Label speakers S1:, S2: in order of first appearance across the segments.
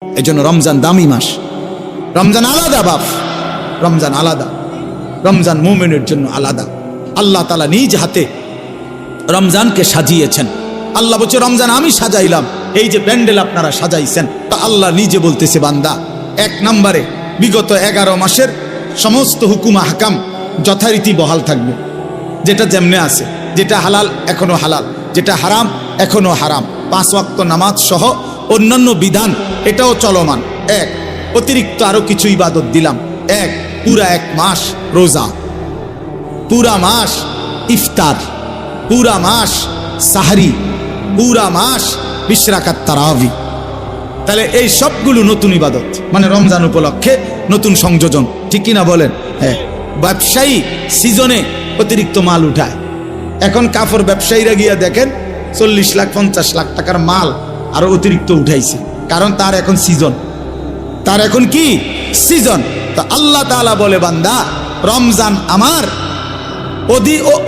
S1: এজন্য রমজান দামি মাস, রমজান আলাদা বাপ, রমজান আলাদা, রমজান মুমিনের জন্য আলাদা। আল্লাহ তাআলা নিজ হাতে রমজানকে সাজিয়েছেন। আল্লাহ বলছে রমজান আমি সাজাইলাম, এই যে প্যান্ডেল আপনারা সাজাইছেন, তা আল্লাহ নিজে বলতেছে বান্দা, এক নম্বরে বিগত 11 মাসের সমস্ত হুকুম আহকাম যথারীতি বহাল থাকবে, যেটা যেমনে আছে, যেটা হালাল এখনো হালাল, যেটা হারাম এখনো হারাম, 5 ওয়াক্ত নামাজ সহ অন্যান্য বিধান এটাও চলমান। এক, অতিরিক্ত আরো কিছু ইবাদত দিলাম। এক, পুরা 1 মাস রোজা, পুরা মাস ইফতার, পুরা মাস সাহরি, পুরা মাস 20 রাকাত তারাবি। তাহলে এই সবগুলো নতুন ইবাদত, মানে রমজান উপলক্ষে নতুন সংযোজন, ঠিক কিনা বলেন? হ্যাঁ। ব্যবসায়ী সিজনে অতিরিক্ত মাল উঠায়। এখন কাপড় ব্যবসায়ীরা গিয়া দেখেন 40 লাখ 50 লাখ টাকার মাল আরো অতিরিক্ত উঠাইছে, কারণ তার এখন সিজন, তার এখন কি সিজন। তো আল্লাহ তাআলা বলে বান্দা রমজান আমার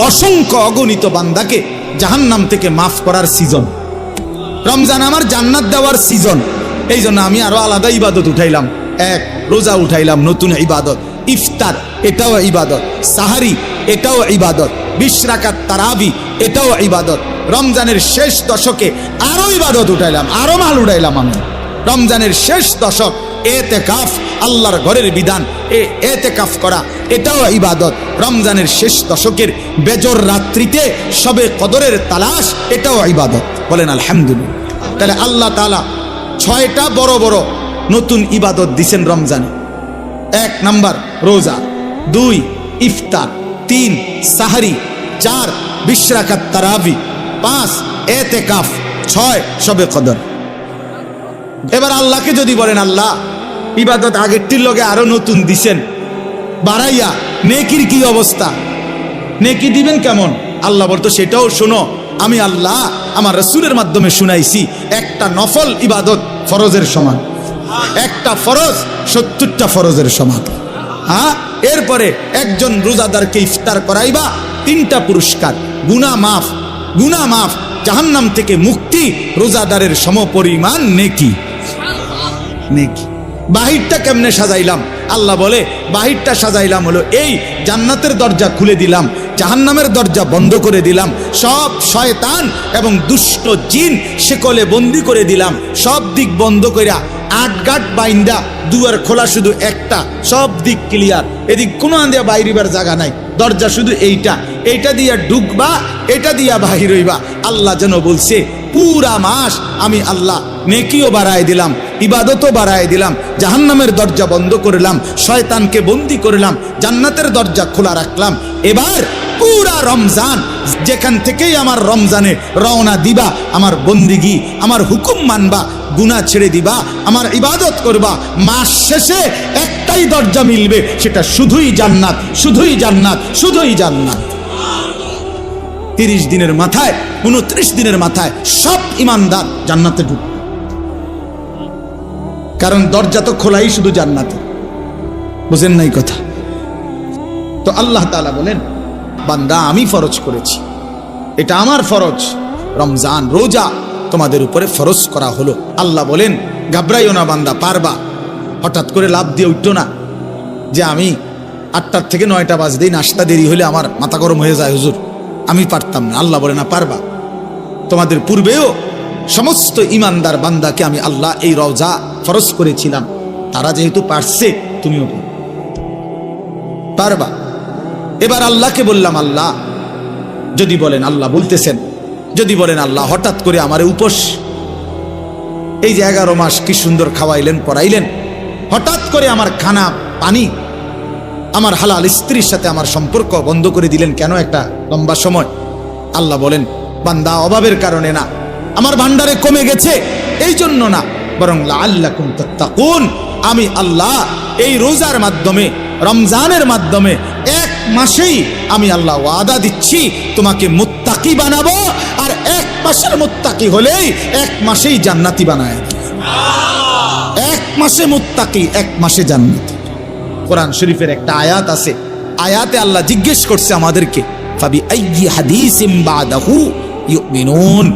S1: অসংখ্য অগণিত বান্দাকে জাহান্নাম থেকে মাফ করার সিজন, রমজান আমার জান্নাত দেওয়ার সিজন। এই জন্য আমি আরো আলাদা ইবাদত উঠাইলাম। এক, রোজা উঠাইলাম, নতুন ইবাদত। ইফতার এটাও ইবাদত, সাহারি এটাও ইবাদত, 20 রাকাত তারাবি এটাও ইবাদত। রমজানের শেষ দশকে আরো ইবাদত উঠাইলাম, আরো মাল উঠাইলাম আমি। রমজানের শেষ দশক এতেকাফ, আল্লাহর ঘরের বিধান, এতেকাফ করা এটাও ইবাদত। রমজানের শেষ দশকের বেজর রাত্রিতে সবে কদরের তালাশ এটাও ইবাদত। বলেন আলহামদুলিল্লাহ। তাহলে আল্লাহ তাআলা 6টা বড় বড় নতুন ইবাদত দিছেন রমজানে। 1 নাম্বার রোজা, 2 ইফতার, 3 সাহরি, 4 20 রাকাত তারাবি, 5 এতেকাফ, 6 সবে কদর। এবার আল্লাহকে যদি বলেন আল্লাহ ইবাদত আগেরটির লগে আরো নতুন দিছেন বাড়াইয়া, নেকির কি অবস্থা, নেকি দিবেন কেমন? আল্লাহ বলতো সেটাও শোনো, আমি আল্লাহ আমার রাসূলের মাধ্যমে শুনাইছি, একটা নফল ইবাদত ফরজের সমান, একটা ফরজ 70টা ফরজের সমান। হ্যাঁ, এরপরে একজন রোজাদারকে ইফতার করাইবা 3টা পুরস্কার, গুনাহ মাফ, গুনাহ মাফ, জাহান্নাম থেকে মুক্তি, রোজাদারের সমপরিমাণ নেকি। নেকি বাহিরটা কেমনে সাজাইলাম? আল্লাহ বলে বাহিরটা সাজাইলাম হলো এই, জান্নাতের দরজা খুলে দিলাম, জাহান্নামের দরজা বন্ধ করে দিলাম, সব শয়তান এবং দুষ্ট জিন শেকলে বন্দি করে দিলাম, সব দিক বন্ধ কইরা 8 গাঁট বাইন্দা, দুয়ার খোলা শুধু একটা, সব দিক ক্লিয়ার, এদিক কোনো আন্দিয়া বাইরিবার জায়গা নাই, দরজা শুধু এইটা, এইটা দিয়া ঢুকবা, এটা দিয়া বাহির হইবা। আল্লাহ যেন বলছে পুরা মাস আমি আল্লাহ নেকিও বাড়ায় দিলাম, ইবাদতও বাড়ায় দিলাম, জাহান্নামের দরজা বন্ধ করলাম, শয়তানকে বন্দি করলাম, জান্নাতের দরজা খোলা রাখলাম। এবার পুরা রমজান যেখান থেকেই আমার রমজানে রওনা দিবা, আমার বন্দিগি, আমার হুকুম মানবা, গুনাহ ছেড়ে দিবা, আমার ইবাদত করবা, মাস শেষে একটাই দরজা মিলবে, সেটা শুধুই জান্নাত, শুধুই জান্নাত, শুধুই জান্নাত। 30 দিনের মাথায়, 29 দিনের মাথায় সব ইমানদার জান্নাতে ঢুকবে, কারণ দরজা তো খোলাই শুধু জান্নাতে। বুঝেন নাই কথা? তো আল্লাহ তাআলা বলেন বান্দা আমি ফরজ করেছি, এটা আমার ফরজ, রমজান রোজা তোমাদের উপরে ফরজ করা হলো। আল্লাহ বলেন ঘাবড়াইও না বান্দা, পারবা। হঠাৎ করে লাভ দিয়ে উঠতো না যে আমি 8টার থেকে 9টা বাজতেই নাস্তা দেরি হলে আমার মাথা গরম হয়ে যায়, হুজুর আমি পারতাম না। আল্লাহ বলে না, পারবা। তোমাদের পূর্বেও সমস্ত ইমানদার বান্দাকে আমি আল্লাহ এই রোজা ফরজ করেছিলাম, তারা যেহেতু পারছে তুমিও পারবা। এবার আল্লাহকে বললাম আল্লাহ যদি বলেন, আল্লাহ বলতেছেন যদি বলেন আল্লাহ হঠাৎ করে আমার উপোস, এই যে 11 মাস কি সুন্দর খাওয়াইলেন পড়াইলেন, হঠাৎ করে আমার খানা পানি, আমার হালাল স্ত্রীর সাথে আমার সম্পর্ক বন্ধ করে দিলেন কেন একটা লম্বা সময়? আল্লাহ বলেন বান্দা অভাবের কারণে না, আমার ভান্ডারে কমে গেছে এই জন্য না, বরং লাআল্লাকুম তাত্তাকুন, আমি আল্লাহ এই রোজার মাধ্যমে, রমজানের মাধ্যমে 1 মাসেই আমি আল্লাহ ওয়াদা দিচ্ছি তোমাকে মুত্তাকি বানাবো, আর 1 মাসের মুত্তাকি হলেই 1 মাসেই জান্নাতি বানায়। 1 মাসে মুত্তাকি, 1 মাসে জান্নাতি। কোরআন শরীফের একটা আয়াত আছে, আয়াতে আল্লাহ জিজ্ঞেস করছে আমাদেরকে ফাবি আইয়ি হাদিসিম বাদাহু ইউমিনুন,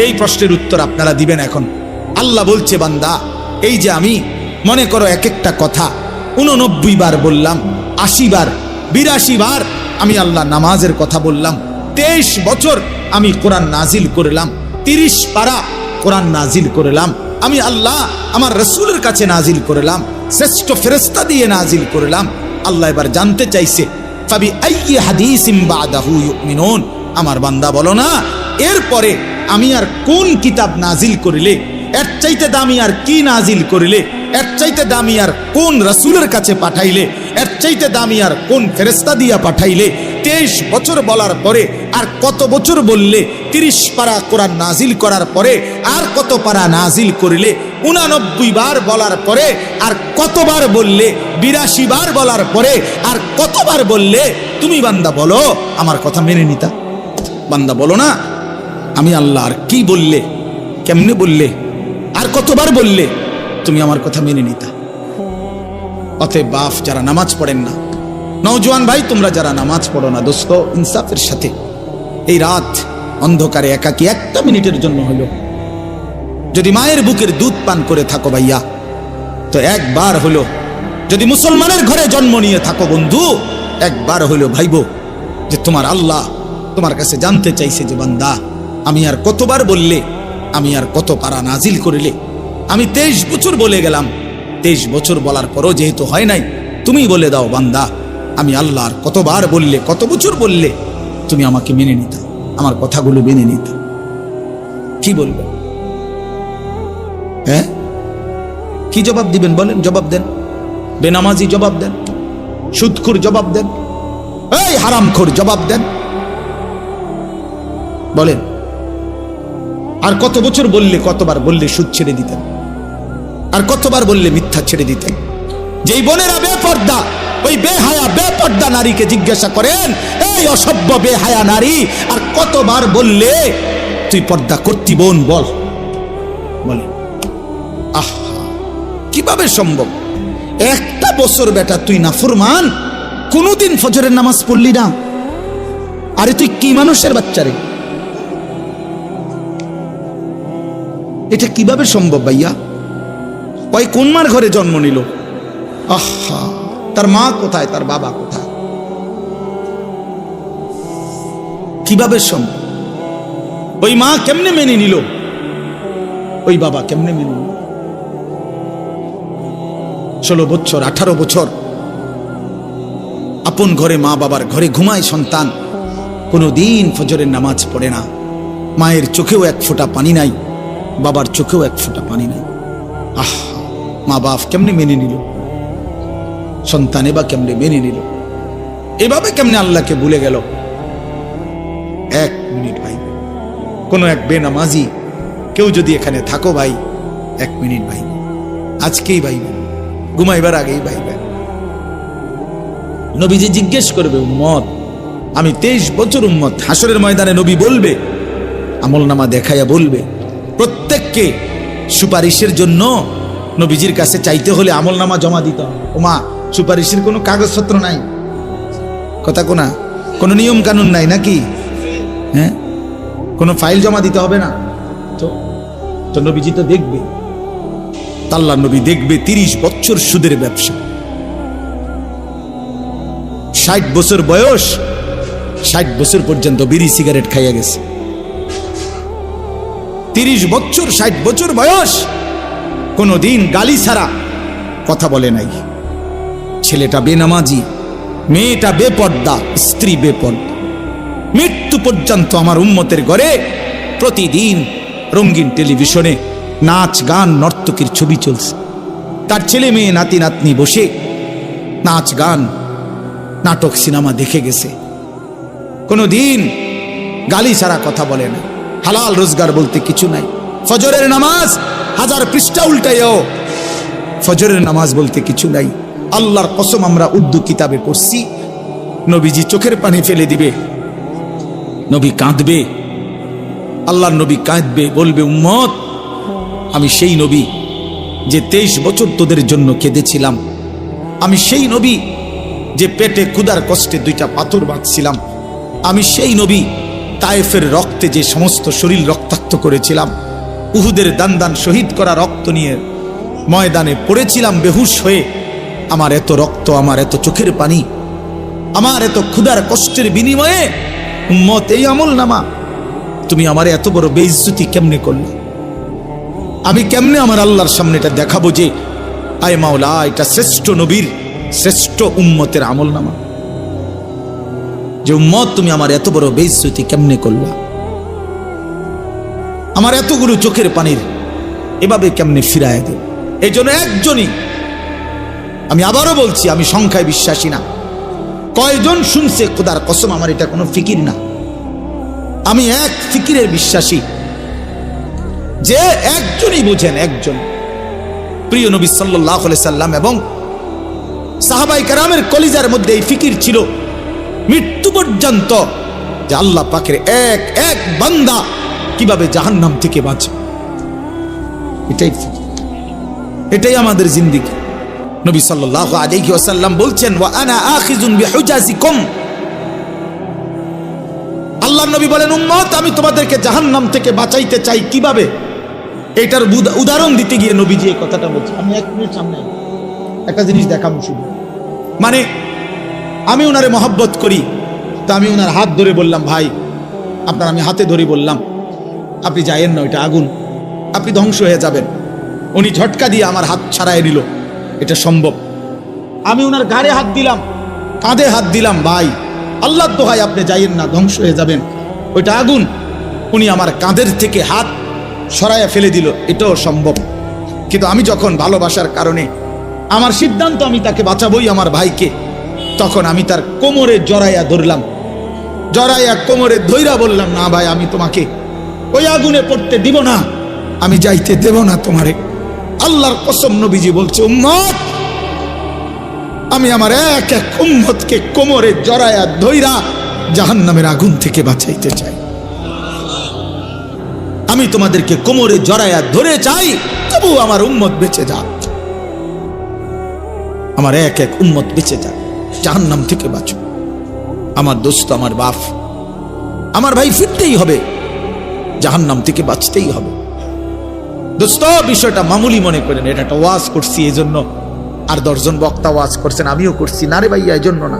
S1: এই প্রশ্নের উত্তর আপনারা দিবেন এখন। আল্লাহ বলছে বান্দা এই যে আমি মনে করো এক একটা কথা 89 বার বললাম, 80 বার, 82 বার আমি আল্লাহ নামাজের কথা বললাম। 23 বছর আমি কোরআন নাজিল করলাম, 30 পারা কোরআন নাজিল করলাম আমি আল্লাহ আমার রসুলের কাছে নাজিল করলাম, শ্রেষ্ঠ ফেরেশতা দিয়ে নাজিল করলাম। আল্লাহ এবার জানতে চাইছে ফাবি আইয়ি হাদিসিম বাদাহু ইউমিনুন, আমার বান্দা বলো না এরপরে আমি আর কোন কিতাব নাজিল করিলে, এর চাইতে দামি আর কি নাজিল করিলে, এর চাইতে দামি আর কোন রাসূলের কাছে পাঠাইলে, এর চাইতে দামি আর কোন ফেরেশতা দিয়া পাঠাইলে। 23 বছর বলার পরে আর কত বছর বললে, 30 পারা কোরআন নাজিল করার পরে আর কত পারা নাজিল করিলে, 89 বার বলার পরে আর কতবার বললে, 82 বার বলার পরে আর কতবার বললে তুমি বান্দা বলো আমার কথা মেনে নিতা? বান্দা বলো না আমি আল্লাহ আর কি বললে, কেমনে বললে, আর কতবার বললে তুমি আমার কথা মেনে নিতা? অতএব বাপ যারা নামাজ পড়েন না, নওজোয়ান ভাই তোমরা যারা নামাজ পড়ো না, দোস্ত ইনসাফের সাথে এই রাত অন্ধকারে একাকী একটা মিনিটের জন্য হলো যদি মায়ের বুকের দুধ পান করে থাকো ভাইয়া, তো একবার হলো যদি মুসলমানের ঘরে জন্ম নিয়ে থাকো বন্ধু, একবার হলো ভাইবো যে তোমার আল্লাহ তোমার কাছে জানতে চাইছে যে বান্দা আমি আর কতবার বললে, আমি আর কত পারা নাজিল করিলে। আমি 23 বছর বলে গেলাম, 23 বছর বলার পরও যেহেতু হয় নাই, তুমি বলে দাও বান্দা আমি আল্লাহ আর কতবার বললে, কত বছর বললে তুমি আমাকে মেনে নিতা, আমার কথাগুলো মেনে নিতা? কি বলবেন? হ্যাঁ কি জবাব দিবেন বলেন? জবাব দেন। বেনামাজি জবাব দেন, সুদখোর জবাব দেন, এই হারামখোর জবাব দেন, বলেন। আর কত বছর বললে, কতবার বললে সুদ ছেড়ে দিতেন, আর কতবার বললে মিথ্যা ছেড়ে দিতেন? যেই বোনেরা বেপর্দা, ওই বেহায়া বেপর্দা নারীকে জিজ্ঞাসা করেন, এই অসভ্য বেহায়া নারী আর কতবার বললে তুই পর্দা করতি বোন, বল বলে। আহা কিভাবে সম্ভব? একটা বছর বেটা তুই নাফরমান, কোনদিন ফজরের নামাজ পড়লি না? আরে তুই কি মানুষের বাচ্চা রে? এটা কিভাবে সম্ভব ভাইয়া? ওই কোন মার ঘরে জন্ম নিল? আহা তার মা কোথায়, তার বাবা কোথায়? কিভাবে সম্ভব? ওই মা কেমনে মেনে নিল, ওই বাবা কেমনে মেনে নিল? 16 বছর 18 বছর আপন ঘরে মা বাবার ঘরে ঘুমায় সন্তান, কোনোদিন ফজরের নামাজ পড়ে না, মায়ের চোখেও এক ফোঁটা পানি নাই, বাবার চোখেও এক ফোঁটা পানি নাই। আহ মা বাপ কেমনে মেনে নিল, সন্তান এবার কেমনে মেনে নিল? এভাবে কেমনে আল্লাহকে ভুলে গেল? 1 মিনিট ভাই, কোনো এক বেনামাজি কেউ যদি এখানে থাকো ভাই, 1 মিনিট ভাই, আজকেই ভাই, ঘুমাইবার আগেই ভাই। নবীজি জিজ্ঞেস করবে উম্মত, আমি 23 বছর উম্মত, হাসরের ময়দানে নবী বলবে, আমলনামা দেখাইয়া বলবে প্রত্যেককে সুপারিশের জন্য নবীজির কাছে চাইতে হলে আমলনামা জমা দিতে হবে। ওমা সুপারিশের কোনো কাগজপত্র নাই, কথা কোনা, কোনো নিয়ম কানুন নাই নাকি? হ্যাঁ কোনো ফাইল জমা দিতে হবে না তো নবীজি তো দেখবে, আল্লাহ নবী দেখবে 30 বছর সুদের ব্যবসা, 60 বছর বয়স, 60 বছর পর্যন্ত বিড়ি সিগারেট খাইয়া গেছে। 30 বছর 60 বছর বয়স, কোনদিন গালি ছাড়া কথা বলে নাই। ছেলেটা বেনামাজি, মেয়েটা বেপর্দা, স্ত্রী বেপর্দা। মৃত্যু পর্যন্ত আমার উম্মতের ঘরে প্রতিদিন রঙিন টেলিভিশনে নাচ গান নর্তকীর ছবি চলছে, তার ছেলে মেয়ে নাতি নাতনি বসে নাচ গান নাটক সিনেমা দেখে গেছে, কোনদিন গালি ছাড়া কথা বলে না, হালাল রোজগার বলতে কিছু নাই। ফজরের নামাজ 1000 পৃষ্ঠা উল্টাইও, ফজরের নামাজ বলতে কিছু নাই। আল্লাহর কসম আমরা উর্দু কিতাবে পড়ছি, নবীজি চোখের পানি ফেলে দিবে, নবী কাঁদবে, আল্লাহর নবী কাঁদবে, বলবে উম্মত আমি সেই নবী যে 23 বছর তোদের জন্য কেঁদেছিলাম, আমি সেই নবী যে পেটে ক্ষুধার কষ্টে 2টা পাথর বাঁধছিলাম, আমি সেই নবী তায়েফের রক্তে যে সমস্ত শরীর রক্তাক্ত করেছিলাম, উহুদের দান দান শহীদ করা রক্ত নিয়ে ময়দানে পড়েছিলাম বেহুশ হয়ে, আমার এত রক্ত, আমার এত চোখের পানি, আমার এত ক্ষুধার কষ্টের বিনিময়ে উম্মত এই আমল নামা, তুমি আমার এত বড় বেইজ্জতি কেমনে করলে? আমি কেমনে আমার আল্লাহর সামনে এটা দেখাবো যে আয় মাওলা এটা শ্রেষ্ঠ নবীর শ্রেষ্ঠ উম্মতের আমল নামা, যে উম্মত তুমি আমার এত বড় বেইজ্জতি কেমনে করলা? আমার এতগুলো চোখের পানির এভাবে কেমনে ফিরায় দেব? এই জন্য একজনই, আমি আবারও বলছি, আমি সংখ্যায় বিশ্বাসী না। কয়জন শুনছে খোদার কসম, আমার এটা কোনো ফিকির না, আমি এক ফিকিরের বিশ্বাসী, যে একজনই বুঝেন, একজন প্রিয় নবী সাল্লাল্লাহু আলাইহি সাল্লাম এবং সাহাবায়ে কেরামের কলিজার মধ্যে এই ফিকির ছিল মৃত্যু পর্যন্ত, যে আল্লাহ পাকের এক এক বান্দা কিভাবে জাহান্নাম থেকে বাঁচে। এটাই আমাদের জিন্দেগি। নবী সাল্লাল্লাহু আলাইহি ওয়াসাল্লাম বলছেন, ওয়া আনা আখিযুন বিহুজাজিকুম, আল্লাহর নবী বলেন, উম্মত আমি তোমাদেরকে জাহান্নাম থেকে বাঁচাইতে চাই কিভাবে। এটার উদাহরণ দিতে গিয়ে নবীজি এই কথাটা বলছেন। আমি এক মিনিট সামনে একটা জিনিস দেখাবো শুধু, মানে আমি ওনারে মহব্বত করি, তা আমি ওনার হাত ধরে বললাম, ভাই আপনার, আমি হাতে ধরে বললাম আপনি যায়েন না, ওইটা আগুন, আপনি ধ্বংস হয়ে যাবেন। উনি ঝটকা দিয়ে আমার হাত ছাড়াই নিল, এটা সম্ভব? আমি ওনার ঘাড়ে হাত দিলাম, কাঁধে হাত দিলাম, ভাই আল্লাহর দোহাই আপনি যাইয়েন না, ধ্বংস হয়ে যাবেন, ওইটা আগুন। উনি আমার কাঁধের থেকে হাত সরাইয়া ফেলে দিল, এটাও সম্ভব। কিন্তু আমি যখন ভালোবাসার কারণে আমার সিদ্ধান্ত, আমি তাকে বাঁচাবই, আমার ভাইকে, তখন আমি তার কোমরে জড়াইয়া ধরলাম, জড়াইয়া কোমরে ধইরা বললাম, না ভাই আমি তোমাকে ওই আগুনে পড়তে দিব না, আমি যাইতে দেব না তোমারে। আল্লাহর কসম নবীজি বলছে, উম্মত আমি আমার এক এক উম্মতকে কোমরে জড়াইয়া ধইরা জাহান্নামের আগুন থেকে বাঁচাইতে চাই। আমি তোমাদেরকে কোমরে জড়াইয়া ধরে চাই, তবু আমার উম্মত বেঁচে যাক, আমার এক এক উম্মত বেঁচে যাক, জাহান্নাম থেকে বাঁচো। আমার দোস্ত, আমার বাপ, আমার ভাই ফিরতেই হবে, জাহান্নাম থেকে বাঁচতেই হবে। দোস্ত বিষয়টা মামুলি মনে করেন, এটা একটা ওয়াজ করছি এই জন্য, আর 10 জন বক্তা ওয়াজ করছেন, আমিও করছি, না রে ভাইয়া এই জন্য না।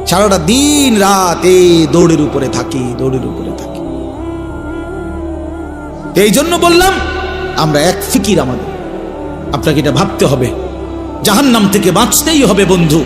S1: সারাটা দিন রাত এই দৌড়ের উপরে থাকি, দৌড়ের উপরে থাকি। এই জন্য বললাম আমরা এক ফিকির, আমাদের আপনাকে এটা ভাবতে হবে, জাহান্নাম থেকে বাঁচতেই হবে বন্ধু।